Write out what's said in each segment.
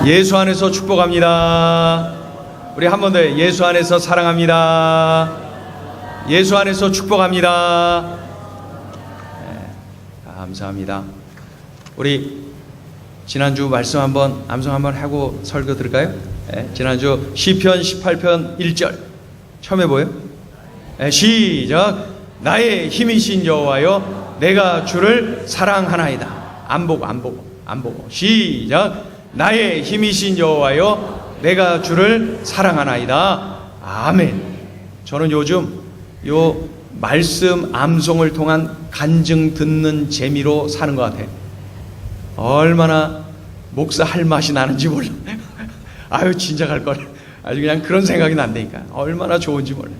예수 안에서 축복합니다. 우리 한 번 더 예수 안에서 사랑합니다. 예수 안에서 축복합니다. 네, 감사합니다. 우리 지난주 말씀 한번 암송 한번 하고 설교 들을까요? 네, 지난주 시편 18편 1절 처음 해보여요? 네, 시작. 나의 힘이신 여호와여 내가 주를 사랑하나이다. 안 보고 시작. 나의 힘이신 여호와여 내가 주를 사랑하나이다. 아멘. 저는 요즘 요 말씀 암송을 통한 간증 듣는 재미로 사는 것 같아요. 얼마나 목사 할 맛이 나는지 몰라. 아유 진작 할 걸. 아주 그냥 그런 생각이 난다니까. 얼마나 좋은지 몰라.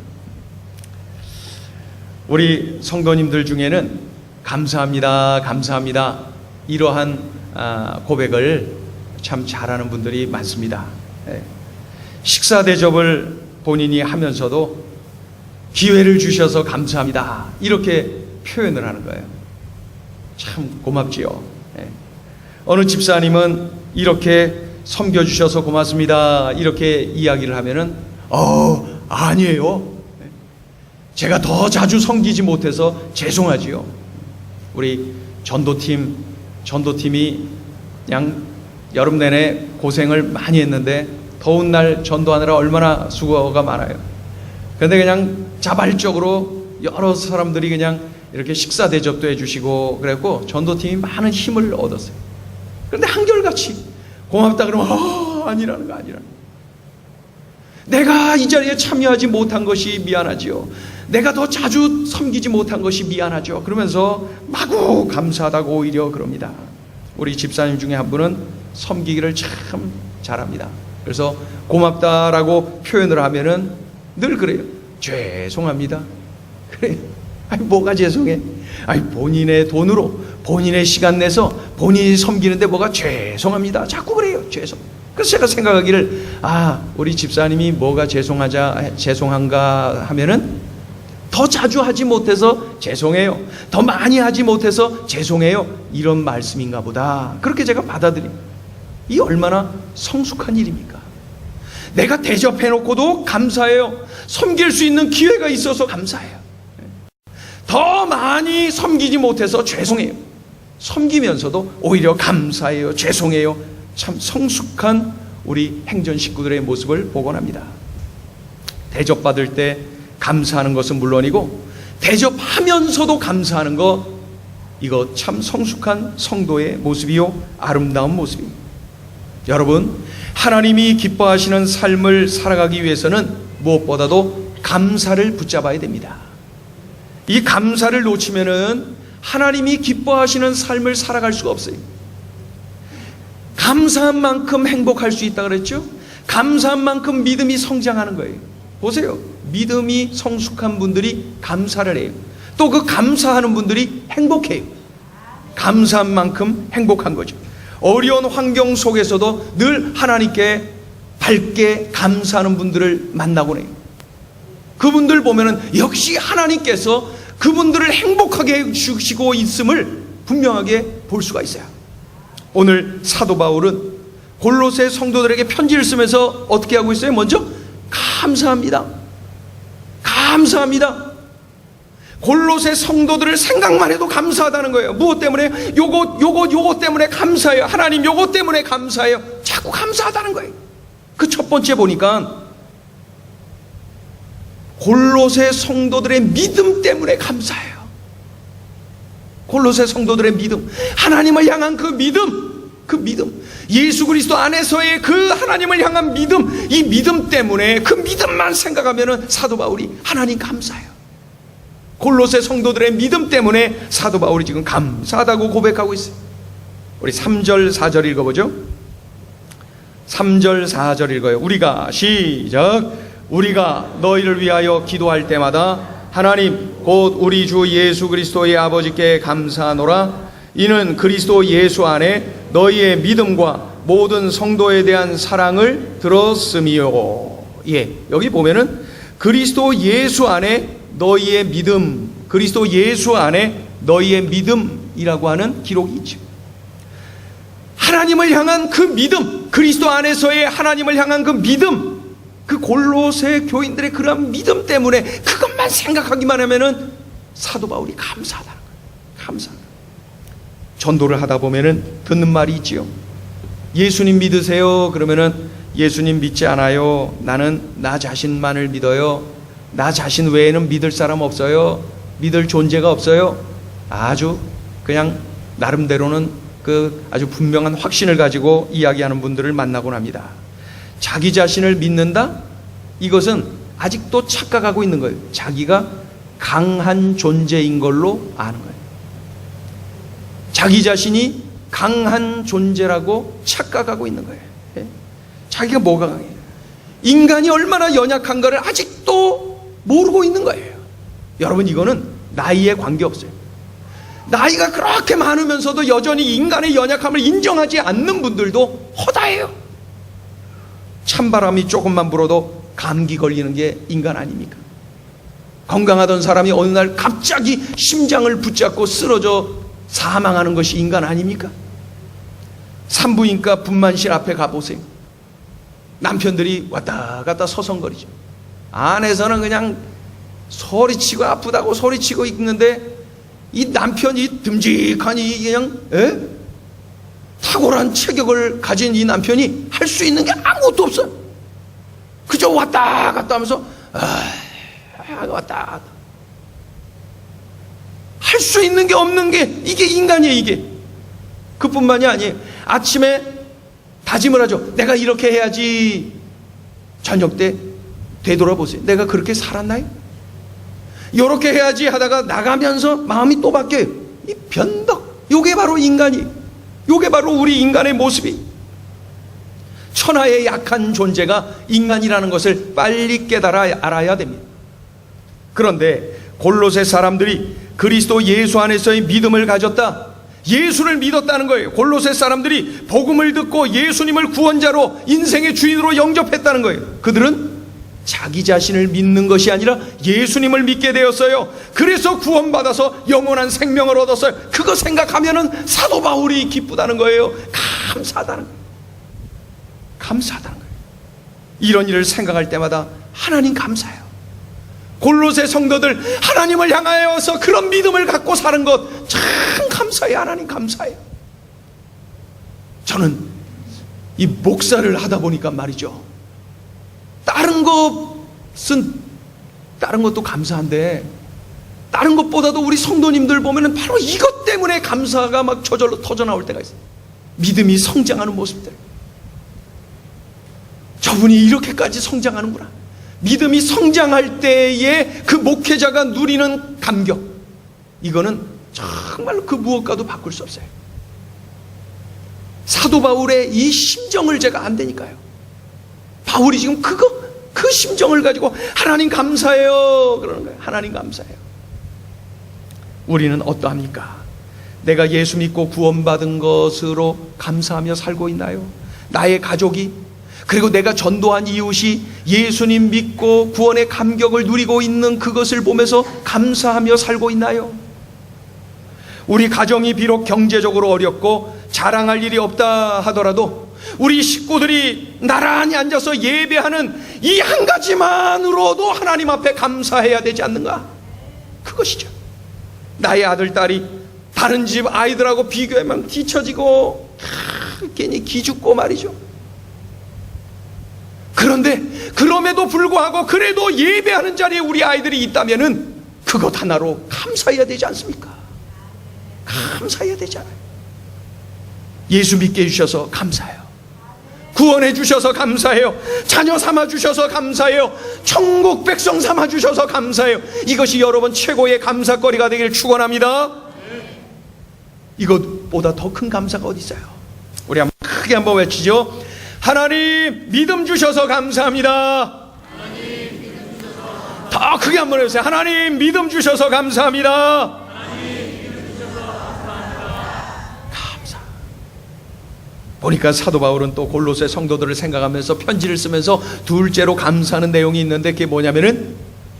우리 성도님들 중에는 감사합니다, 감사합니다 이러한 고백을 참 잘하는 분들이 많습니다. 식사 대접을 본인이 하면서도 기회를 주셔서 감사합니다 이렇게 표현을 하는 거예요. 참 고맙지요. 어느 집사님은 이렇게 섬겨주셔서 고맙습니다 이렇게 이야기를 하면은 아니에요, 제가 더 자주 섬기지 못해서 죄송하지요. 우리 전도팀이 그냥 여름 내내 고생을 많이 했는데 더운 날 전도하느라 얼마나 수고가 많아요. 그런데 그냥 자발적으로 여러 사람들이 그냥 이렇게 식사 대접도 해주시고 그랬고 전도팀이 많은 힘을 얻었어요. 그런데 한결같이 고맙다 그러면 아니라는 거 아니라. 내가 이 자리에 참여하지 못한 것이 미안하지요. 내가 더 자주 섬기지 못한 것이 미안하죠. 그러면서 마구 감사하다고 오히려 그럽니다. 우리 집사님 중에 한 분은 섬기기를 참 잘합니다. 그래서 고맙다라고 표현을 하면은 늘 그래요. 죄송합니다. 그래. 아니 뭐가 죄송해? 아니 본인의 돈으로 본인의 시간 내서 본인이 섬기는데 뭐가 죄송합니다. 자꾸 그래요. 죄송. 그래서 제가 생각하기를 우리 집사님이 뭐가 죄송한가 하면은 더 자주 하지 못해서 죄송해요. 더 많이 하지 못해서 죄송해요. 이런 말씀인가 보다. 그렇게 제가 받아들입니다. 이 얼마나 성숙한 일입니까? 내가 대접해놓고도 감사해요. 섬길 수 있는 기회가 있어서 감사해요. 더 많이 섬기지 못해서 죄송해요. 섬기면서도 오히려 감사해요. 죄송해요. 참 성숙한 우리 행전 식구들의 모습을 보곤 합니다. 대접받을 때 감사하는 것은 물론이고 대접하면서도 감사하는 것, 이거 참 성숙한 성도의 모습이요 아름다운 모습입니다. 여러분, 하나님이 기뻐하시는 삶을 살아가기 위해서는 무엇보다도 감사를 붙잡아야 됩니다. 이 감사를 놓치면은 하나님이 기뻐하시는 삶을 살아갈 수가 없어요. 감사한 만큼 행복할 수 있다 그랬죠? 감사한 만큼 믿음이 성장하는 거예요. 보세요. 믿음이 성숙한 분들이 감사를 해요. 또 그 감사하는 분들이 행복해요. 감사한 만큼 행복한 거죠. 어려운 환경 속에서도 늘 하나님께 밝게 감사하는 분들을 만나곤 해요. 그분들 보면은 역시 하나님께서 그분들을 행복하게 해주시고 있음을 분명하게 볼 수가 있어요. 오늘 사도 바울은 골로새 성도들에게 편지를 쓰면서 어떻게 하고 있어요? 먼저 감사합니다. 감사합니다. 골로새 성도들을 생각만 해도 감사하다는 거예요. 무엇 때문에? 요거 때문에 감사해요. 하나님 요거 때문에 감사해요. 자꾸 감사하다는 거예요. 그 첫 번째 보니까 골로새 성도들의 믿음 때문에 감사해요. 골로새 성도들의 믿음, 하나님을 향한 그 믿음, 예수 그리스도 안에서의 그 하나님을 향한 믿음, 이 믿음 때문에 그 믿음만 생각하면은 사도 바울이 하나님 감사해요. 골로새 성도들의 믿음 때문에 사도 바울이 지금 감사하다고 고백하고 있어요. 우리 3절 4절 읽어보죠. 3절 4절 읽어요. 우리가 시작. 우리가 너희를 위하여 기도할 때마다 하나님 곧 우리 주 예수 그리스도의 아버지께 감사하노라. 이는 그리스도 예수 안에 너희의 믿음과 모든 성도에 대한 사랑을 들었음이요. 여기 보면은 그리스도 예수 안에 너희의 믿음, 그리스도 예수 안에 너희의 믿음이라고 하는 기록이 있죠. 하나님을 향한 그 믿음, 그리스도 안에서의 하나님을 향한 그 믿음, 그 골로새 교인들의 그러한 믿음 때문에 그것만 생각하기만 하면은 사도 바울이 감사하다는 거예요. 감사하다. 전도를 하다 보면은 듣는 말이 있지요. 예수님 믿으세요? 그러면은 예수님 믿지 않아요. 나는 나 자신만을 믿어요. 나 자신 외에는 믿을 사람 없어요. 믿을 존재가 없어요. 아주 그냥 나름대로는 그 아주 분명한 확신을 가지고 이야기하는 분들을 만나곤 합니다. 자기 자신을 믿는다? 이것은 아직도 착각하고 있는 거예요. 자기가 강한 존재인 걸로 아는 거예요. 자기 자신이 강한 존재라고 착각하고 있는 거예요. 자기가 뭐가 강해요? 인간이 얼마나 연약한가를 아직도 모르고 있는 거예요. 여러분, 이거는 나이에 관계없어요. 나이가 그렇게 많으면서도 여전히 인간의 연약함을 인정하지 않는 분들도 허다해요. 찬바람이 조금만 불어도 감기 걸리는 게 인간 아닙니까? 건강하던 사람이 어느 날 갑자기 심장을 붙잡고 쓰러져 사망하는 것이 인간 아닙니까? 산부인과 분만실 앞에 가보세요. 남편들이 왔다 갔다 서성거리죠. 안에서는 그냥 소리치고 아프다고 소리치고 있는데 이 남편이 듬직하니 그냥 탁월한 체격을 가진 이 남편이 할 수 있는 게 아무것도 없어요. 그저 왔다 갔다 하면서 왔다 갔다. 할 수 있는 게 없는 게 이게 인간이에요. 이게 그뿐만이 아니에요. 아침에 다짐을 하죠. 내가 이렇게 해야지. 저녁 때 되돌아보세요. 내가 그렇게 살았나요? 이렇게 해야지 하다가 나가면서 마음이 또 바뀌어요. 이 변덕, 요게 바로 인간이, 요게 바로 우리 인간의 모습이. 천하의 약한 존재가 인간이라는 것을 빨리 깨달아 알아야 됩니다. 그런데 골로새 사람들이 그리스도 예수 안에서의 믿음을 가졌다, 예수를 믿었다는 거예요. 골로새 사람들이 복음을 듣고 예수님을 구원자로 인생의 주인으로 영접했다는 거예요. 그들은 자기 자신을 믿는 것이 아니라 예수님을 믿게 되었어요. 그래서 구원받아서 영원한 생명을 얻었어요. 그거 생각하면은 사도 바울이 기쁘다는 거예요. 감사하다는 거예요. 감사하다는 거예요. 이런 일을 생각할 때마다 하나님 감사해요. 골로새 성도들 하나님을 향하여서 그런 믿음을 갖고 사는 것 참 감사해요. 하나님 감사해요. 저는 이 목사를 하다 보니까 말이죠, 다른 것도 감사한데 다른 것보다도 우리 성도님들 보면은 바로 이것 때문에 감사가 막 저절로 터져 나올 때가 있어요. 믿음이 성장하는 모습들. 저분이 이렇게까지 성장하는구나. 믿음이 성장할 때에 그 목회자가 누리는 감격, 이거는 정말 그 무엇과도 바꿀 수 없어요. 사도 바울의 이 심정을 제가 안 되니까요. 바울이 지금 그 심정을 가지고 하나님 감사해요 그러는 거예요. 하나님 감사해요. 우리는 어떠합니까? 내가 예수 믿고 구원받은 것으로 감사하며 살고 있나요? 나의 가족이, 그리고 내가 전도한 이웃이 예수님 믿고 구원의 감격을 누리고 있는 그것을 보면서 감사하며 살고 있나요? 우리 가정이 비록 경제적으로 어렵고 자랑할 일이 없다 하더라도 우리 식구들이 나란히 앉아서 예배하는 이 한 가지만으로도 하나님 앞에 감사해야 되지 않는가? 그것이죠. 나의 아들, 딸이 다른 집 아이들하고 비교하면 뒤처지고 괜히 기죽고 말이죠. 그런데 그럼에도 불구하고 그래도 예배하는 자리에 우리 아이들이 있다면은 그것 하나로 감사해야 되지 않습니까? 감사해야 되잖아요. 예수 믿게 해주셔서 감사해요. 구원해 주셔서 감사해요. 자녀 삼아 주셔서 감사해요. 천국 백성 삼아 주셔서 감사해요. 이것이 여러분 최고의 감사거리가 되기를 축원합니다. 이것보다 더 큰 감사가 어디 있어요? 우리 한번 크게 한번 외치죠. 하나님 믿음 주셔서 감사합니다. 더 크게 한번 해주세요. 하나님 믿음 주셔서 감사합니다. 감사. 보니까 사도 바울은 또 골로새 성도들을 생각하면서 편지를 쓰면서 둘째로 감사하는 내용이 있는데, 그게 뭐냐면은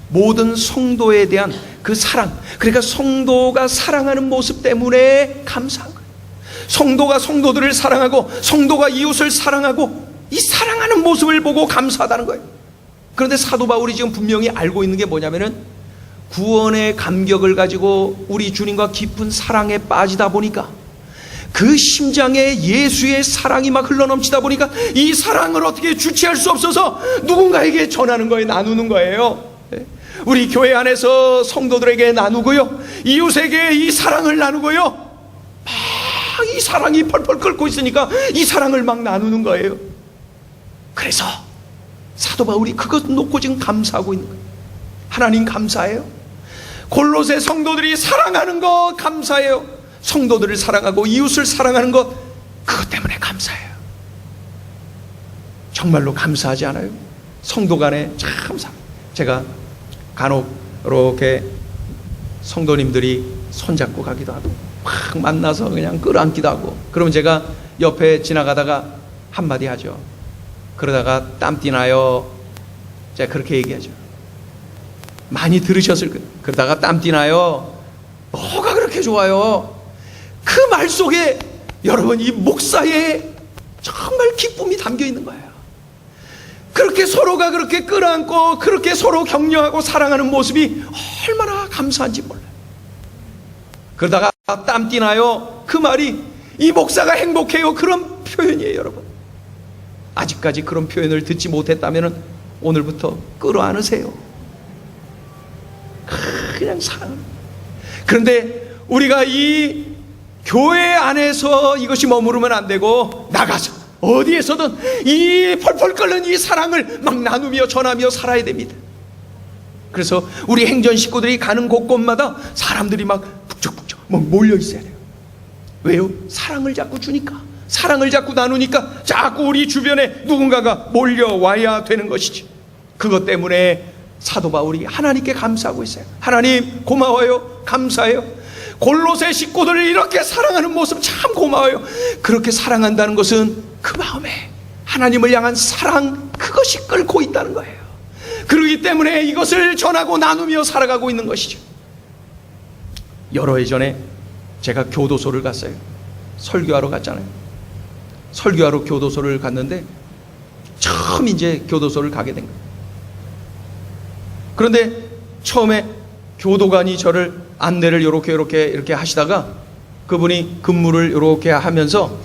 모든 성도에 대한 그 사랑, 그러니까 성도가 사랑하는 모습 때문에 감사한 거예요. 성도가 성도들을 사랑하고 성도가 이웃을 사랑하고 이 사랑하는 모습을 보고 감사하다는 거예요. 그런데 사도 바울이 지금 분명히 알고 있는 게 뭐냐면은 구원의 감격을 가지고 우리 주님과 깊은 사랑에 빠지다 보니까 그 심장에 예수의 사랑이 막 흘러넘치다 보니까 이 사랑을 어떻게 주체할 수 없어서 누군가에게 전하는 거예요. 나누는 거예요. 우리 교회 안에서 성도들에게 나누고요, 이웃에게 이 사랑을 나누고요, 막 이 사랑이 펄펄 끓고 있으니까 이 사랑을 막 나누는 거예요. 그래서 사도 바울이 그것 놓고 지금 감사하고 있는 거예요. 하나님 감사해요. 골로새 성도들이 사랑하는 것 감사해요. 성도들을 사랑하고 이웃을 사랑하는 것, 그것 때문에 감사해요. 정말로 감사하지 않아요? 성도 간에 참 제가 간혹 이렇게 성도님들이 손잡고 가기도 하고 막 만나서 그냥 끌어안기도 하고, 그러면 제가 옆에 지나가다가 한마디 하죠. 그러다가 땀띠 나요. 제가 그렇게 얘기하죠. 많이 들으셨을 거예요. 그러다가 땀띠 나요. 뭐가 그렇게 좋아요? 그 말 속에 여러분 이 목사의 정말 기쁨이 담겨 있는 거예요. 그렇게 서로가 그렇게 끌어안고 그렇게 서로 격려하고 사랑하는 모습이 얼마나 감사한지 몰라요. 그러다가 땀띠 나요. 그 말이 이 목사가 행복해요. 그런 표현이에요, 여러분. 아직까지 그런 표현을 듣지 못했다면 오늘부터 끌어안으세요. 그냥 사랑. 그런데 우리가 이 교회 안에서 이것이 머무르면 안 되고 나가서 어디에서든 이 펄펄 끓는 이 사랑을 막 나누며 전하며 살아야 됩니다. 그래서 우리 행전 식구들이 가는 곳곳마다 사람들이 막 북적북적 막 몰려 있어야 돼요. 왜요? 사랑을 자꾸 주니까, 사랑을 자꾸 나누니까 자꾸 우리 주변에 누군가가 몰려와야 되는 것이지. 그것 때문에 사도 바울이 하나님께 감사하고 있어요. 하나님 고마워요. 감사해요. 골로새 식구들을 이렇게 사랑하는 모습 참 고마워요. 그렇게 사랑한다는 것은 그 마음에 하나님을 향한 사랑, 그것이 끓고 있다는 거예요. 그러기 때문에 이것을 전하고 나누며 살아가고 있는 것이죠. 여러 해 전에 제가 교도소를 갔어요. 설교하러 갔잖아요. 설교하러 교도소를 갔는데 처음 이제 교도소를 가게 된 거예요. 그런데 처음에 교도관이 저를 안내를 이렇게 하시다가 그분이 근무를 이렇게 하면서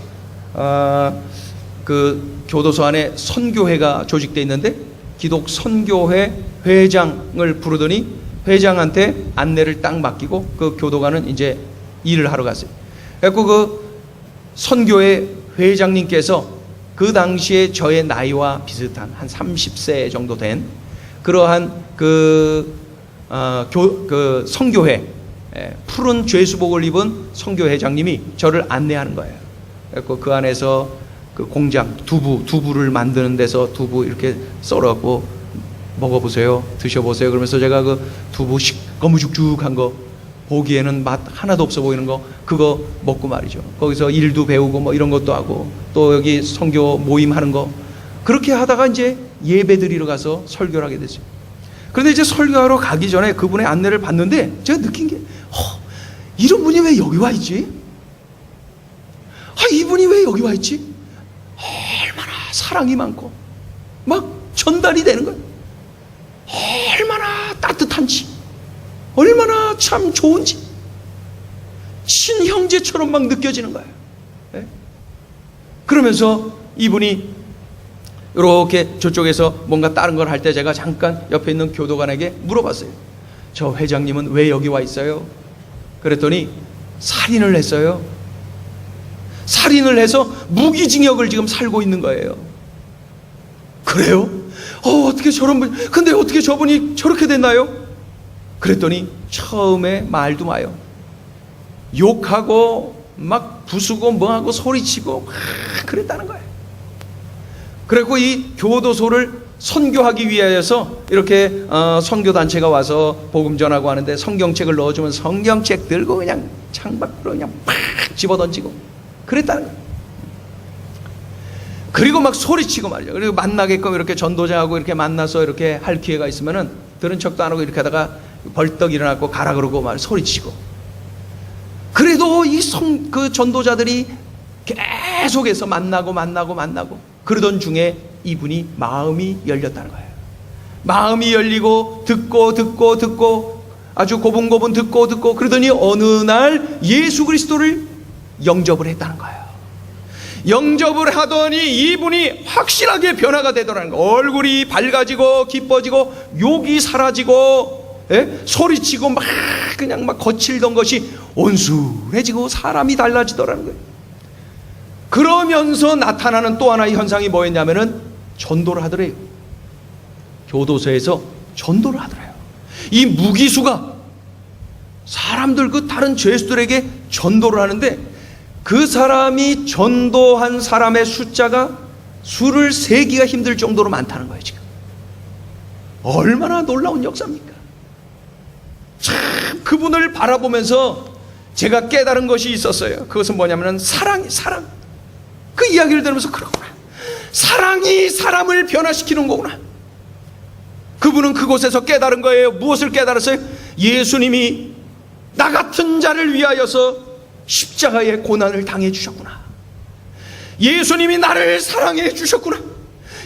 그 교도소 안에 선교회가 조직되어 있는데 기독 선교회 회장을 부르더니 회장한테 안내를 딱 맡기고 그 교도관은 이제 일을 하러 갔어요. 그래서 그 선교회 회장님께서 그 당시에 저의 나이와 비슷한 한 30세 정도 된 그러한 그 선교회 푸른 죄수복을 입은 선교회장님이 저를 안내하는 거예요. 그래서 그 안에서 그 공장 두부를 만드는 데서 두부 이렇게 썰어갖고 먹어보세요, 드셔보세요. 그러면서 제가 그 두부 거무죽죽한 거 보기에는 맛 하나도 없어 보이는 거 그거 먹고 말이죠. 거기서 일도 배우고 뭐 이런 것도 하고 또 여기 선교 모임 하는 거 그렇게 하다가 이제 예배 드리러 가서 설교를 하게 됐어요. 그런데 이제 설교하러 가기 전에 그분의 안내를 받는데 제가 느낀 게 이런 분이 왜 여기 와 있지? 이분이 왜 여기 와 있지? 얼마나 사랑이 많고 막 전달이 되는 거예요. 얼마나 따뜻한지, 얼마나 참 좋은지 친형제처럼 막 느껴지는 거예요. 네? 그러면서 이분이 이렇게 저쪽에서 뭔가 다른 걸 할 때 제가 잠깐 옆에 있는 교도관에게 물어봤어요. 저 회장님은 왜 여기 와 있어요? 그랬더니 살인을 했어요. 살인을 해서 무기징역을 지금 살고 있는 거예요. 그래요? 어떻게 저런 분, 근데 어떻게 저분이 저렇게 됐나요? 그랬더니 처음에 말도 마요. 욕하고 막 부수고 뭐하고 소리치고 막 그랬다는 거예요. 그리고 이 교도소를 선교하기 위하여서 이렇게 선교단체가 와서 복음 전하고 하는데 성경책을 넣어주면 성경책 들고 그냥 창밖으로 그냥 팍 집어던지고 그랬다는 거예요. 그리고 막 소리치고 말이죠. 그리고 만나게끔 이렇게 전도자하고 이렇게 만나서 이렇게 할 기회가 있으면은 들은 척도 안 하고 이렇게 하다가 벌떡 일어나고 가라 그러고 막 소리치고. 그래도 그 전도자들이 계속해서 만나고 그러던 중에 이분이 마음이 열렸다는 거예요. 마음이 열리고 듣고 아주 고분고분 듣고 그러더니 어느 날 예수 그리스도를 영접을 했다는 거예요. 영접을 하더니 이분이 확실하게 변화가 되더라는 거예요. 얼굴이 밝아지고 기뻐지고 욕이 사라지고, 소리치고 그냥 거칠던 것이 온순해지고 사람이 달라지더라는 거예요. 그러면서 나타나는 또 하나의 현상이 뭐였냐면은 전도를 하더래요. 교도소에서 전도를 하더래요. 이 무기수가 사람들, 그 다른 죄수들에게 전도를 하는데, 그 사람이 전도한 사람의 숫자가 수를 세기가 힘들 정도로 많다는 거예요. 지금 얼마나 놀라운 역사입니까? 참 그분을 바라보면서 제가 깨달은 것이 있었어요. 그것은 뭐냐면 사랑. 그 이야기를 들으면서 그러구나, 사랑이 사람을 변화시키는 거구나. 그분은 그곳에서 깨달은 거예요. 무엇을 깨달았어요? 예수님이 나 같은 자를 위하여서 십자가의 고난을 당해 주셨구나. 예수님이 나를 사랑해 주셨구나.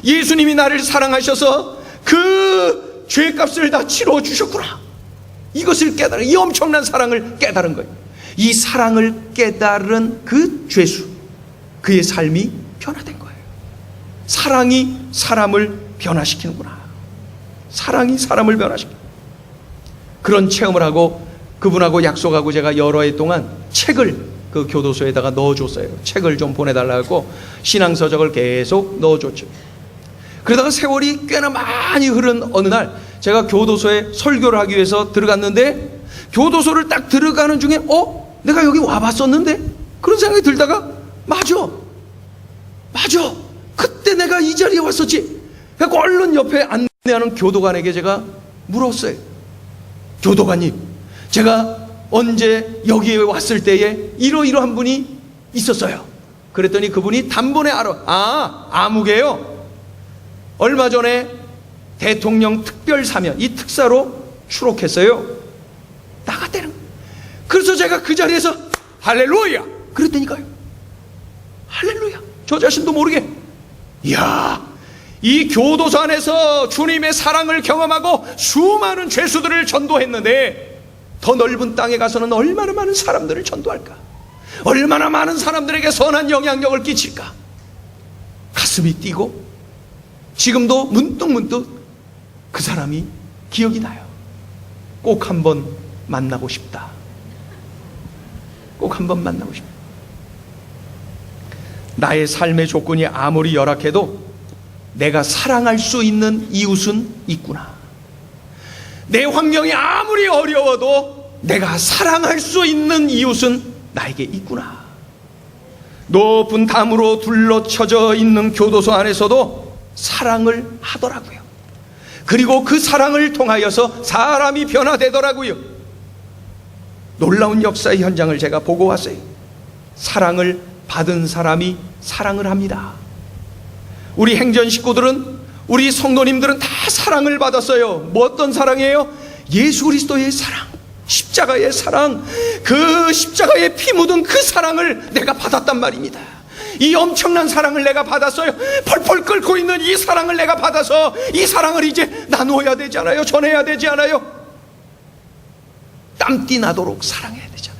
예수님이 나를 사랑하셔서 그 죄값을 다 치러 주셨구나. 이것을 깨달은, 이 엄청난 사랑을 깨달은 거예요. 이 사랑을 깨달은 그 죄수, 그의 삶이 변화된 거예요. 사랑이 사람을 변화시키는구나. 사랑이 사람을 변화시키는, 그런 체험을 하고 그분하고 약속하고 제가 여러 해 동안 책을 그 교도소에다가 넣어줬어요. 책을 좀 보내달라고 신앙서적을 계속 넣어줬죠. 그러다가 세월이 꽤나 많이 흐른 어느 날 제가 교도소에 설교를 하기 위해서 들어갔는데, 교도소를 딱 들어가는 중에 내가 여기 와봤었는데, 그런 생각이 들다가 맞아 그때 내가 이 자리에 왔었지. 그래서 얼른 옆에 안내하는 교도관에게 제가 물었어요. 교도관님, 제가 언제 여기에 왔을 때에 이러한 분이 있었어요. 그랬더니 그분이 단번에 아무개요. 얼마 전에 대통령 특별사면, 이 특사로 추록했어요. 나갔다는 거예요. 그래서 제가 그 자리에서 할렐루야 그랬다니까요. 할렐루야. 저 자신도 모르게, 이야, 이 교도소 안에서 주님의 사랑을 경험하고 수많은 죄수들을 전도했는데, 더 넓은 땅에 가서는 얼마나 많은 사람들을 전도할까, 얼마나 많은 사람들에게 선한 영향력을 끼칠까. 가슴이 뛰고 지금도 문득 그 사람이 기억이 나요. 꼭 한번 만나고 싶다. 꼭 한번 만나고 싶다. 나의 삶의 조건이 아무리 열악해도 내가 사랑할 수 있는 이웃은 있구나. 내 환경이 아무리 어려워도 내가 사랑할 수 있는 이웃은 나에게 있구나. 높은 담으로 둘러쳐져 있는 교도소 안에서도 사랑을 하더라고요. 그리고 그 사랑을 통하여서 사람이 변화되더라고요. 놀라운 역사의 현장을 제가 보고 왔어요. 사랑을 받은 사람이 사랑을 합니다. 우리 행전 식구들은, 우리 성도님들은 다 사랑을 받았어요. 뭐 어떤 사랑이에요? 예수 그리스도의 사랑, 십자가의 사랑, 그 십자가에 피 묻은 그 사랑을 내가 받았단 말입니다. 이 엄청난 사랑을 내가 받았어요. 펄펄 끓고 있는 이 사랑을 내가 받아서 이 사랑을 이제 나누어야 되지 않아요? 전해야 되지 않아요? 땀띠 나도록 사랑해야 되잖아요.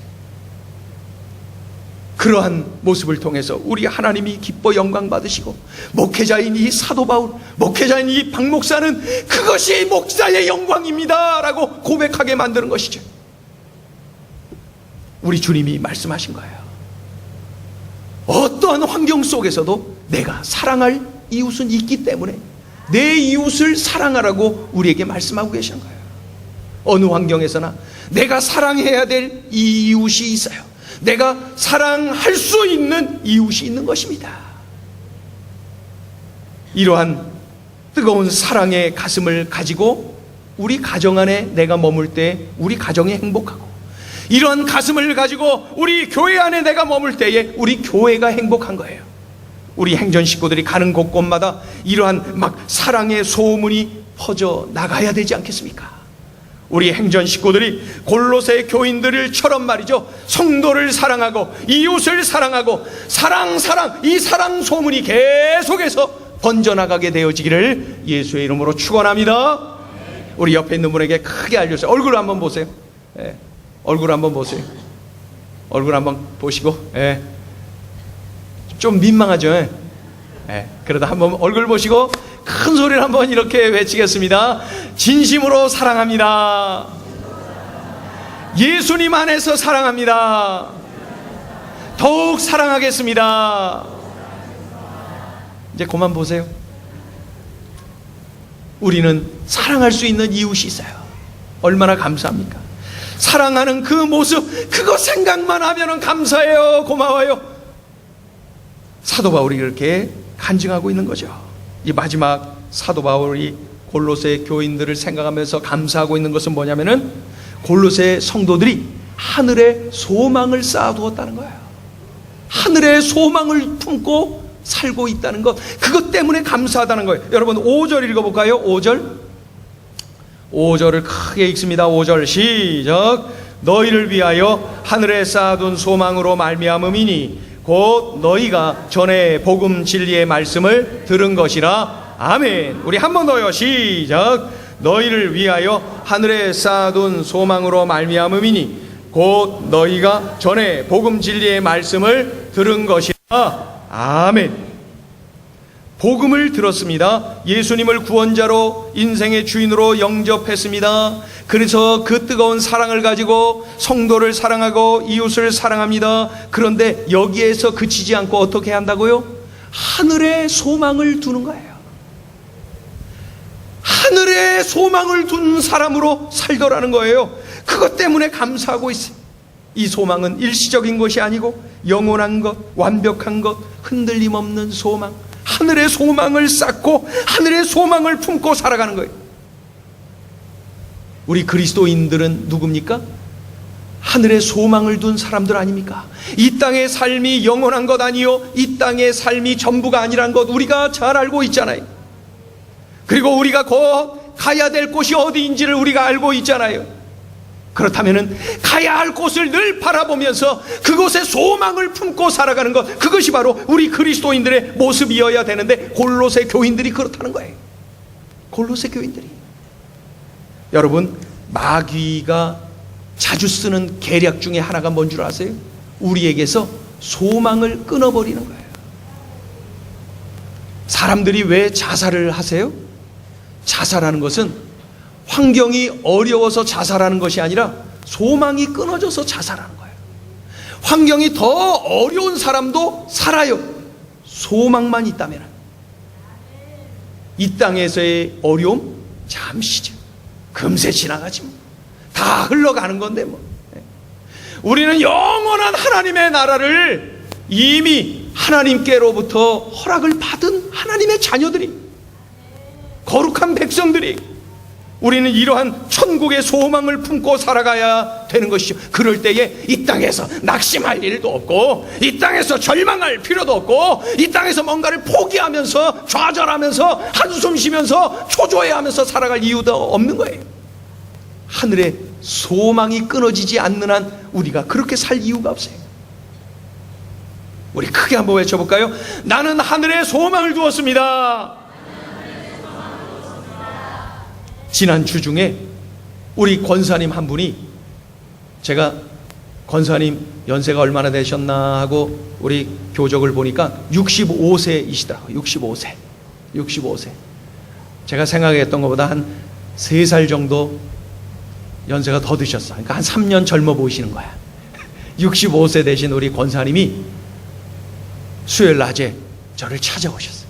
그러한 모습을 통해서 우리 하나님이 기뻐 영광 받으시고, 목회자인 이 사도 바울, 목회자인 이 박 목사는 그것이 목사의 영광입니다 라고 고백하게 만드는 것이죠. 우리 주님이 말씀하신 거예요. 어떠한 환경 속에서도 내가 사랑할 이웃은 있기 때문에 내 이웃을 사랑하라고 우리에게 말씀하고 계신 거예요. 어느 환경에서나 내가 사랑해야 될 이웃이 있어요. 내가 사랑할 수 있는 이웃이 있는 것입니다. 이러한 뜨거운 사랑의 가슴을 가지고 우리 가정 안에 내가 머물 때 우리 가정이 행복하고, 이러한 가슴을 가지고 우리 교회 안에 내가 머물 때에 우리 교회가 행복한 거예요. 우리 행전 식구들이 가는 곳곳마다 이러한 막 사랑의 소문이 퍼져 나가야 되지 않겠습니까? 우리 행전 식구들이 골로새 교인들처럼 말이죠, 성도를 사랑하고 이웃을 사랑하고 사랑 이 사랑 소문이 계속해서 번져나가게 되어지기를 예수의 이름으로 축원합니다. 우리 옆에 있는 분에게 크게 알려주세요. 얼굴 한번 보세요. 예. 얼굴 한번 보세요. 얼굴 한번 보시고, 예. 좀 민망하죠. 예. 예. 그러다 한번 얼굴 보시고 큰 소리를 한번 이렇게 외치겠습니다. 진심으로 사랑합니다. 예수님 안에서 사랑합니다. 더욱 사랑하겠습니다. 이제 그만 보세요. 우리는 사랑할 수 있는 이웃이 있어요. 얼마나 감사합니까? 사랑하는 그 모습, 그거 생각만 하면 감사해요. 고마워요. 사도 바울이 그렇게 간증하고 있는 거죠. 이 마지막 사도 바울이 골로새 교인들을 생각하면서 감사하고 있는 것은 뭐냐면은 골로새 성도들이 하늘에 소망을 쌓아두었다는 거예요. 하늘에 소망을 품고 살고 있다는 것, 그것 때문에 감사하다는 거예요. 여러분 5절 읽어볼까요? 5절을 크게 읽습니다. 5절 시작. 너희를 위하여 하늘에 쌓아둔 소망으로 말미암음이니 곧 너희가 전에 복음 진리의 말씀을 들은 것이라. 아멘. 우리 한 번 더요. 시작. 너희를 위하여 하늘에 쌓아둔 소망으로 말미암음이니 곧 너희가 전에 복음 진리의 말씀을 들은 것이라. 아멘. 복음을 들었습니다. 예수님을 구원자로 인생의 주인으로 영접했습니다. 그래서 그 뜨거운 사랑을 가지고 성도를 사랑하고 이웃을 사랑합니다. 그런데 여기에서 그치지 않고 어떻게 한다고요? 하늘에 소망을 두는 거예요. 하늘에 소망을 둔 사람으로 살더라는 거예요. 그것 때문에 감사하고 있어요. 이 소망은 일시적인 것이 아니고 영원한 것, 완벽한 것, 흔들림 없는 소망, 하늘의 소망을 쌓고 하늘의 소망을 품고 살아가는 거예요. 우리 그리스도인들은 누굽니까? 하늘의 소망을 둔 사람들 아닙니까? 이 땅의 삶이 영원한 것 아니요, 이 땅의 삶이 전부가 아니란 것 우리가 잘 알고 있잖아요. 그리고 우리가 곧 가야 될 곳이 어디인지를 우리가 알고 있잖아요. 그렇다면 가야 할 곳을 늘 바라보면서 그곳에 소망을 품고 살아가는 것, 그것이 바로 우리 그리스도인들의 모습이어야 되는데 골로새 교인들이 그렇다는 거예요. 골로새 교인들이. 여러분, 마귀가 자주 쓰는 계략 중에 하나가 뭔 줄 아세요? 우리에게서 소망을 끊어버리는 거예요. 사람들이 왜 자살을 하세요? 자살하는 것은 환경이 어려워서 자살하는 것이 아니라 소망이 끊어져서 자살하는 거예요. 환경이 더 어려운 사람도 살아요. 소망만 있다면. 이 땅에서의 어려움 잠시죠. 금세 지나가지 뭐. 다 흘러가는 건데 뭐. 우리는 영원한 하나님의 나라를 이미 하나님께로부터 허락을 받은 하나님의 자녀들이, 거룩한 백성들이, 우리는 이러한 천국의 소망을 품고 살아가야 되는 것이죠. 그럴 때에 이 땅에서 낙심할 일도 없고, 이 땅에서 절망할 필요도 없고, 이 땅에서 뭔가를 포기하면서 좌절하면서 한숨 쉬면서 초조해하면서 살아갈 이유도 없는 거예요. 하늘의 소망이 끊어지지 않는 한 우리가 그렇게 살 이유가 없어요. 우리 크게 한번 외쳐볼까요? 나는 하늘에 소망을 두었습니다. 지난 주 중에 우리 권사님 한 분이, 제가 권사님 연세가 얼마나 되셨나 하고 우리 교적을 보니까 65세이시더라고요. 65세. 제가 생각했던 것보다 한 3살 정도 연세가 더 드셨어. 그러니까 한 3년 젊어 보이시는 거야. 65세 되신 우리 권사님이 수요일 낮에 저를 찾아오셨어요.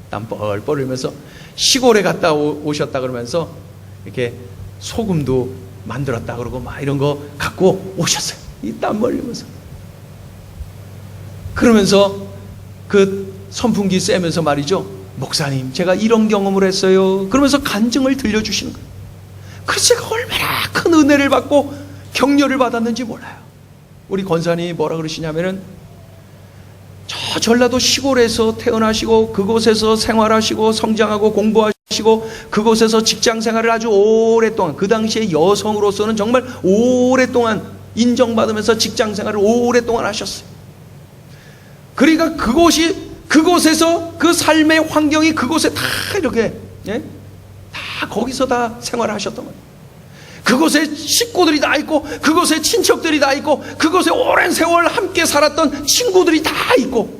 땀 뻘뻘 흘리면서 시골에 갔다 오셨다 그러면서 이렇게 소금도 만들었다 그러고 막 이런 거 갖고 오셨어요. 이 땀 흘리면서. 그러면서 그 선풍기 쐬면서 말이죠. 목사님, 제가 이런 경험을 했어요. 그러면서 간증을 들려주시는 거예요. 그래서 제가 얼마나 큰 은혜를 받고 격려를 받았는지 몰라요. 우리 권사님이 뭐라 그러시냐면은, 저 전라도 시골에서 태어나시고 그곳에서 생활하시고 성장하고 공부하시고 하시고 그곳에서 직장 생활을 아주 오랫동안, 그 당시에 여성으로서는 정말 오랫동안 인정받으면서 직장 생활을 오랫동안 하셨어요. 그러니까 그곳에서 그 삶의 환경이 그곳에 다 이렇게, 예? 다 거기서 다 생활을 하셨단 말이에요. 그곳에 식구들이 다 있고, 그곳에 친척들이 다 있고, 그곳에 오랜 세월 함께 살았던 친구들이 다 있고,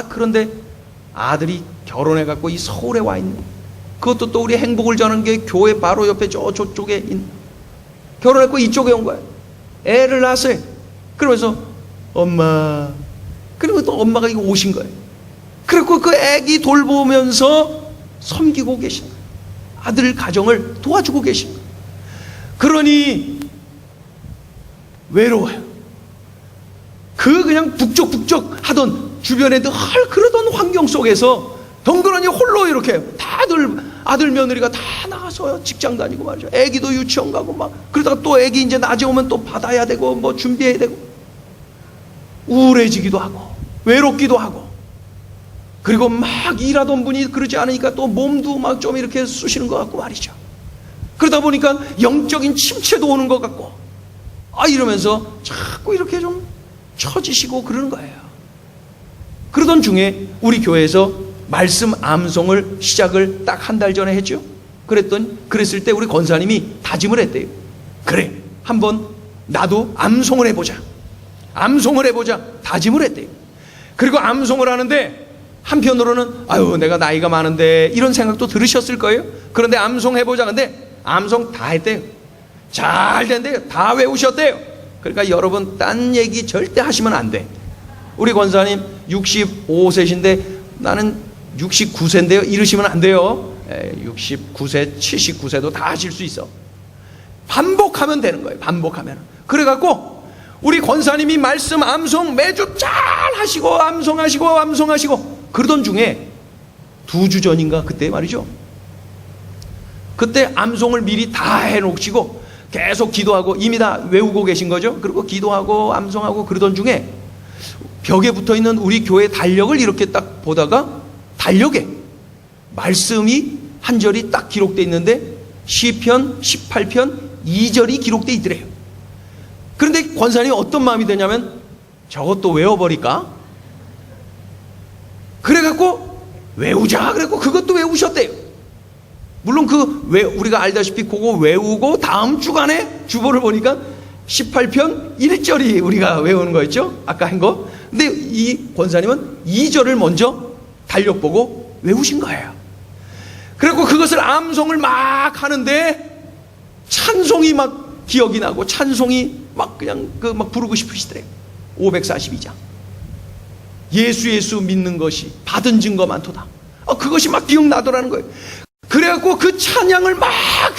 그런데 아들이 결혼해갖고 이 서울에 와 있는, 그것도 또 우리 행복을 전하는 게 교회 바로 옆에 저쪽에 있는, 결혼했고 이쪽에 온 거예요. 애를 낳았어요. 그러면서 엄마, 그리고 또 엄마가 이거 오신 거예요. 그리고 그 애기 돌보면서 섬기고 계신 거예요. 아들 가정을 도와주고 계신 거예요. 그러니 외로워요. 그냥 북적북적 하던, 주변에 늘 그러던 환경 속에서 덩그러니 홀로 이렇게 다들 아들 며느리가 다 나가서 직장 다니고 말이죠. 애기도 유치원 가고 막, 그러다가 또 애기 이제 낮에 오면 또 받아야 되고 뭐 준비해야 되고, 우울해지기도 하고 외롭기도 하고, 그리고 막 일하던 분이 그러지 않으니까 또 몸도 막 좀 이렇게 쑤시는 것 같고 말이죠. 그러다 보니까 영적인 침체도 오는 것 같고, 이러면서 자꾸 이렇게 좀 처지시고 그러는 거예요. 그러던 중에 우리 교회에서 말씀 암송을 시작을 딱 한 달 전에 했죠. 그랬을 때 우리 권사님이 다짐을 했대요. 그래, 한번 나도 암송을 해보자. 암송을 해보자. 다짐을 했대요. 그리고 암송을 하는데 한편으로는 내가 나이가 많은데 이런 생각도 들으셨을 거예요. 그런데 암송해보자. 근데 암송 다 했대요. 잘 된대요. 다 외우셨대요. 그러니까 여러분 딴 얘기 절대 하시면 안 돼. 우리 권사님 65세신데 나는 69세인데요 이러시면 안 돼요. 69세 79세도 다 하실 수 있어. 반복하면 되는 거예요. 반복하면. 그래갖고 우리 권사님이 말씀 암송 매주 잘 하시고 암송하시고 그러던 중에 2주 전인가 그때 말이죠. 그때 암송을 미리 다 해놓으시고 계속 기도하고 이미 다 외우고 계신 거죠. 그리고 기도하고 암송하고 그러던 중에 벽에 붙어있는 우리 교회 달력을 이렇게 딱 보다가 달력에 말씀이 한 절이 딱 기록되어 있는데 시편 18편 2절이 기록되어 있더래요. 그런데 권사님이 어떤 마음이 드냐면 저것도 외워버릴까? 그래갖고 외우자 그래갖고 그것도 외우셨대요. 물론 우리가 알다시피 그거 외우고 다음 주간에 주보를 보니까 18편 1절이 우리가 외우는 거였죠. 아까 한 거. 근데 이 권사님은 2절을 먼저 달력 보고 외우신 거예요. 그리고 그것을 암송을 막 하는데 찬송이 막 기억이 나고 찬송이 막 그냥 막 부르고 싶으시더래요. 542장. 예수 믿는 것이 받은 증거 많도다. 그것이 막 기억나더라는 거예요. 그래갖고 그 찬양을 막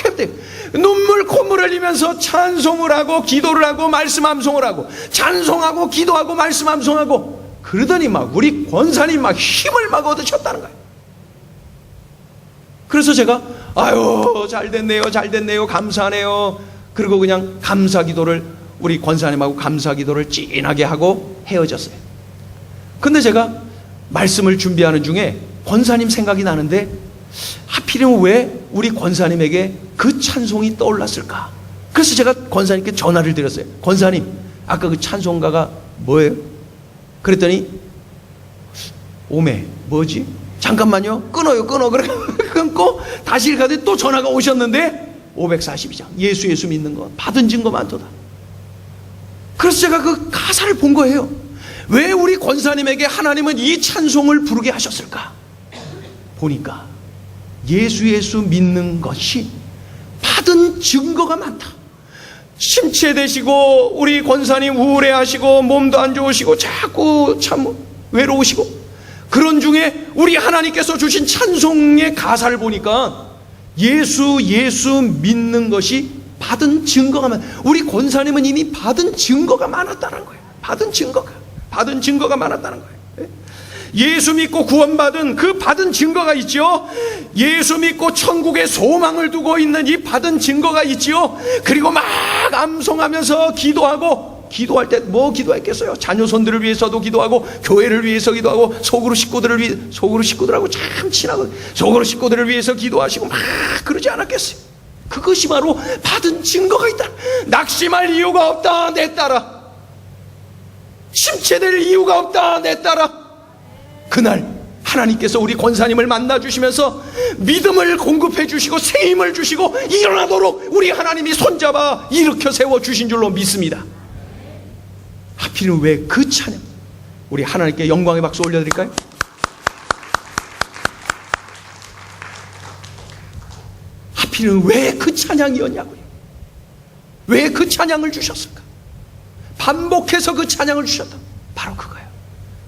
했대요. 눈물 콧물 흘리면서 찬송을 하고 기도를 하고 말씀 암송을 하고 찬송하고 기도하고 말씀 암송하고 그러더니 막 우리 권사님 막 힘을 막 얻으셨다는 거예요. 그래서 제가 잘 됐네요 감사하네요. 그리고 그냥 감사 기도를 우리 권사님하고 감사 기도를 진하게 하고 헤어졌어요. 근데 제가 말씀을 준비하는 중에 권사님 생각이 나는데 하필이면 왜 우리 권사님에게 그 찬송이 떠올랐을까? 그래서 제가 권사님께 전화를 드렸어요. 권사님, 아까 그 찬송가가 뭐예요? 그랬더니 오메 뭐지? 잠깐만요. 끊어요. 그래 끊고 다시 가더니 또 전화가 오셨는데 542장 예수 믿는 것 받은 증거 많도다. 그래서 제가 그 가사를 본 거예요. 왜 우리 권사님에게 하나님은 이 찬송을 부르게 하셨을까? 보니까 예수 믿는 것이 받은 증거가 많다. 침체되시고 우리 권사님 우울해하시고 몸도 안 좋으시고 자꾸 참 외로우시고 그런 중에 우리 하나님께서 주신 찬송의 가사를 보니까 예수 믿는 것이 받은 증거가 우리 권사님은 이미 받은 증거가 많았다는 거예요. 받은 증거가 많았다는 거예요. 예수 믿고 구원받은 그 받은 증거가 있죠. 예수 믿고 천국에 소망을 두고 있는 이 받은 증거가 있죠. 그리고 막 암송하면서 기도하고 기도할 때 뭐 기도했겠어요? 자녀손들을 위해서도 기도하고, 교회를 위해서 기도하고, 속으로 식구들하고 참 친하거든요. 속으로 식구들을 위해서 기도하시고 막 그러지 않았겠어요? 그것이 바로 받은 증거가 있다. 낙심할 이유가 없다, 내 딸아. 침체될 이유가 없다, 내 딸아. 그날 하나님께서 우리 권사님을 만나주시면서 믿음을 공급해 주시고 새 힘을 주시고 일어나도록 우리 하나님이 손잡아 일으켜 세워주신 줄로 믿습니다. 하필은 왜 그 찬양, 우리 하나님께 영광의 박수 올려드릴까요? 하필은 왜 그 찬양이었냐고요? 왜 그 찬양을 주셨을까? 반복해서 그 찬양을 주셨다. 바로 그거예요.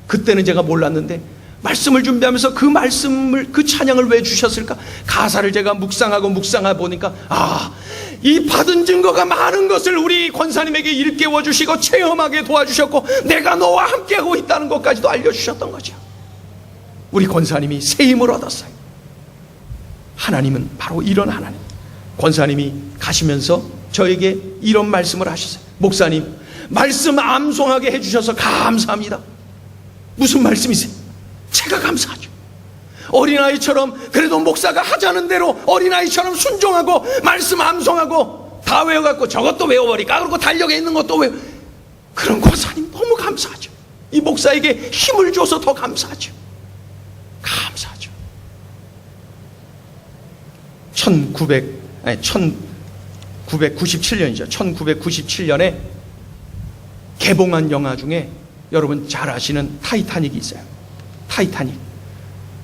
그때는 제가 몰랐는데 말씀을 준비하면서 그 찬양을 왜 주셨을까? 가사를 제가 묵상하 보니까, 이 받은 증거가 많은 것을 우리 권사님에게 일깨워 주시고 체험하게 도와주셨고, 내가 너와 함께하고 있다는 것까지도 알려주셨던 거죠. 우리 권사님이 새 힘을 얻었어요. 하나님은 바로 이런 하나님. 권사님이 가시면서 저에게 이런 말씀을 하셨어요. 목사님, 말씀 암송하게 해주셔서 감사합니다. 무슨 말씀이세요? 제가 감사하죠. 어린아이처럼, 그래도 목사가 하자는 대로 어린아이처럼 순종하고 말씀 암송하고 다 외워갖고 저것도 외워버리까, 그리고 달력에 있는 것도 그런 권사님 너무 감사하죠. 이 목사에게 힘을 줘서 더 감사하죠. 1997년이죠. 1997년에 개봉한 영화 중에 여러분 잘 아시는 타이타닉이 있어요. 타이타닉.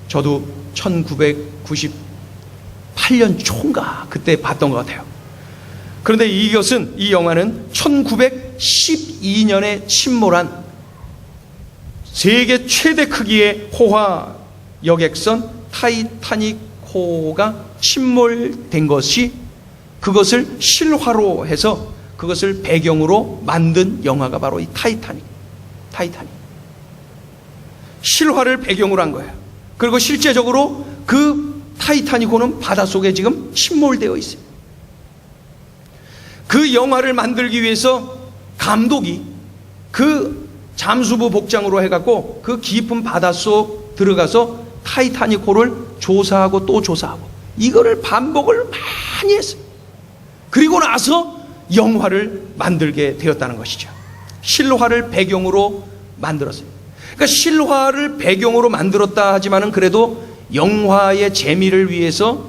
저도 1998년 초인가 그때 봤던 것 같아요. 그런데 이 영화는 1912년에 침몰한 세계 최대 크기의 호화 여객선 타이타닉호가 침몰된 것이, 그것을 실화로 해서 그것을 배경으로 만든 영화가 바로 이 타이타닉. 실화를 배경으로 한 거예요. 그리고 실제적으로 그 타이타닉호는 바닷속에 지금 침몰되어 있어요. 그 영화를 만들기 위해서 감독이 그 잠수부 복장으로 해갖고 그 깊은 바닷속 들어가서 타이타닉호를 조사하고 또 조사하고 이거를 반복을 많이 했어요. 그리고 나서 영화를 만들게 되었다는 것이죠. 실화를 배경으로 만들었어요. 그러니까 실화를 배경으로 만들었다 하지만은 그래도 영화의 재미를 위해서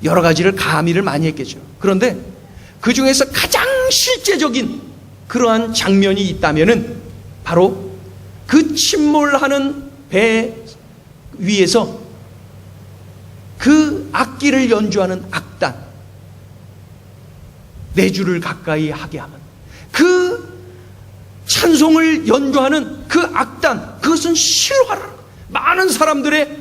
여러 가지를 가미를 많이 했겠죠. 그런데 그 중에서 가장 실제적인 그러한 장면이 있다면은 바로 그 침몰하는 배 위에서 그 악기를 연주하는 악단, 4줄을 가까이 하게 하면 그 찬송을 연주하는 그 악단, 그것은 실화라. 많은 사람들의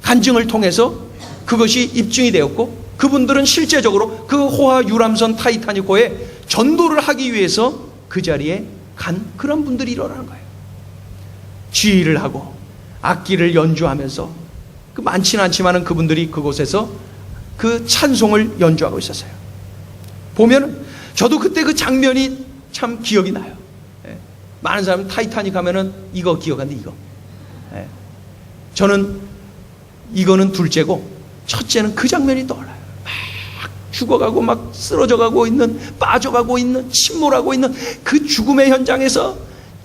간증을 통해서 그것이 입증이 되었고, 그분들은 실제적으로 그 호화 유람선 타이타닉호에 전도를 하기 위해서 그 자리에 간 그런 분들이 일어나는 거예요. 지휘를 하고 악기를 연주하면서, 그 많지는 않지만은 그분들이 그곳에서 그 찬송을 연주하고 있었어요. 보면은 저도 그때 그 장면이 참 기억이 나요. 많은 사람은 타이타닉 하면은 이거 기억하는데 이거. 저는 이거는 둘째고 첫째는 그 장면이 떠올라요. 막 죽어가고 막 쓰러져가고 있는, 빠져가고 있는, 침몰하고 있는 그 죽음의 현장에서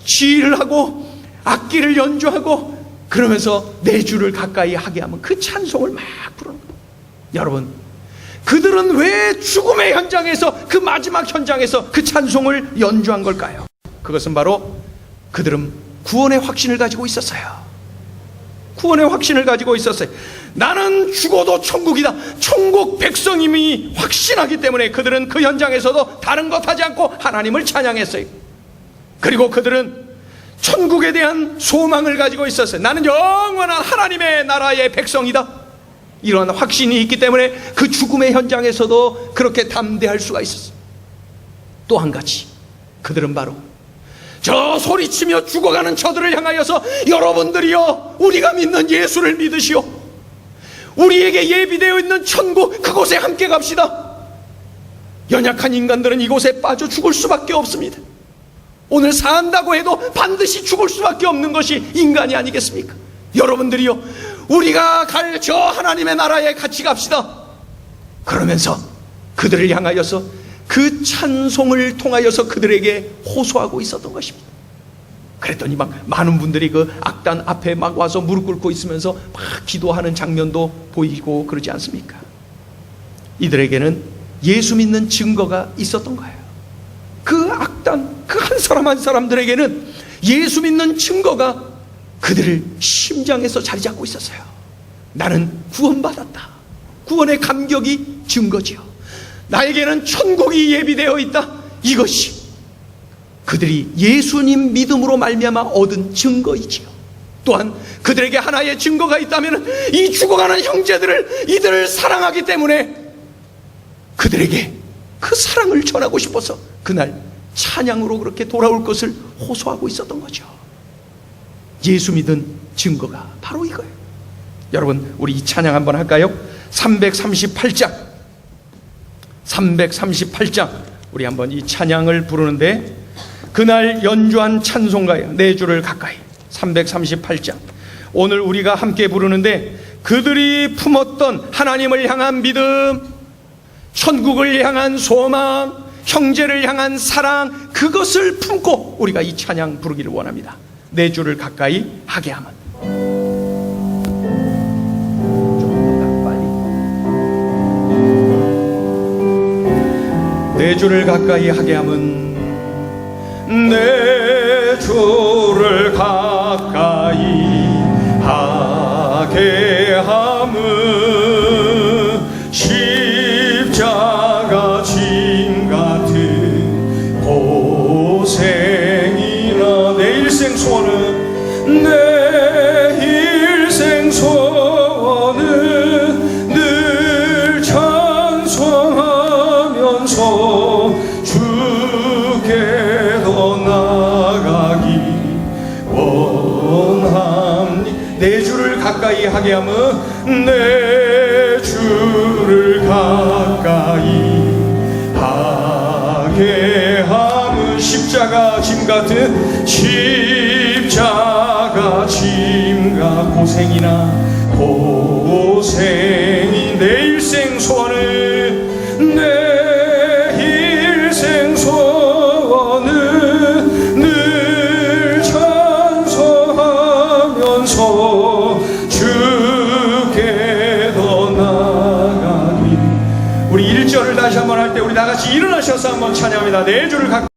지휘를 하고 악기를 연주하고 그러면서 4줄을 가까이 하게 하면 그 찬송을 막 부르는 거예요. 여러분, 그들은 왜 죽음의 현장에서, 그 마지막 현장에서 그 찬송을 연주한 걸까요? 그것은 바로 그들은 구원의 확신을 가지고 있었어요. 구원의 확신을 가지고 있었어요. 나는 죽어도 천국이다. 천국 백성임이 확신하기 때문에 그들은 그 현장에서도 다른 것 하지 않고 하나님을 찬양했어요. 그리고 그들은 천국에 대한 소망을 가지고 있었어요. 나는 영원한 하나님의 나라의 백성이다. 이런 확신이 있기 때문에 그 죽음의 현장에서도 그렇게 담대할 수가 있었어요. 또 한 가지, 그들은 바로 저 소리치며 죽어가는 저들을 향하여서 여러분들이여, 우리가 믿는 예수를 믿으시오. 우리에게 예비되어 있는 천국, 그곳에 함께 갑시다. 연약한 인간들은 이곳에 빠져 죽을 수밖에 없습니다. 오늘 산다고 해도 반드시 죽을 수밖에 없는 것이 인간이 아니겠습니까? 여러분들이요, 우리가 갈 저 하나님의 나라에 같이 갑시다. 그러면서 그들을 향하여서 그 찬송을 통하여서 그들에게 호소하고 있었던 것입니다. 그랬더니 막 많은 분들이 그 악단 앞에 막 와서 무릎 꿇고 있으면서 막 기도하는 장면도 보이고 그러지 않습니까? 이들에게는 예수 믿는 증거가 있었던 거예요. 그 악단, 그 한 사람 한 사람들에게는 예수 믿는 증거가 그들을 심장에서 자리 잡고 있었어요. 나는 구원받았다. 구원의 감격이 증거지요. 나에게는 천국이 예비되어 있다. 이것이 그들이 예수님 믿음으로 말미암아 얻은 증거이지요. 또한 그들에게 하나의 증거가 있다면 이 죽어가는 형제들을 이들을 사랑하기 때문에 그들에게 그 사랑을 전하고 싶어서 그날 찬양으로 그렇게 돌아올 것을 호소하고 있었던 거죠. 예수 믿은 증거가 바로 이거예요. 여러분, 우리 이 찬양 한번 할까요? 338장 우리 한번 이 찬양을 부르는데, 그날 연주한 찬송가예요. 내 주를 가까이. 338장 오늘 우리가 함께 부르는데, 그들이 품었던 하나님을 향한 믿음, 천국을 향한 소망, 형제를 향한 사랑, 그것을 품고 우리가 이 찬양 부르기를 원합니다. 내 주를 가까이 하게 하면. 내 주를 가까이 하게 함은, 내 주를 가까이 하게 함은 십자가 짐 같은 고생이나 내 일생 소원은, 내 일생 소원은 늘 찬송하면서 주께 더 나아가기 원합니다. 내 주를 가까이 하게 함은, 내 주를 가까이 하게 함은 십자가 짐 같은, 십자가 짐과 고생이 내 일생 소원은, 내 일생 소원은 늘 찬송하면서 주께 더 나아가니. 우리 1절을 다시 한번 할 때 우리 다같이 일어나셔서 한번 찬양합니다. 내 주를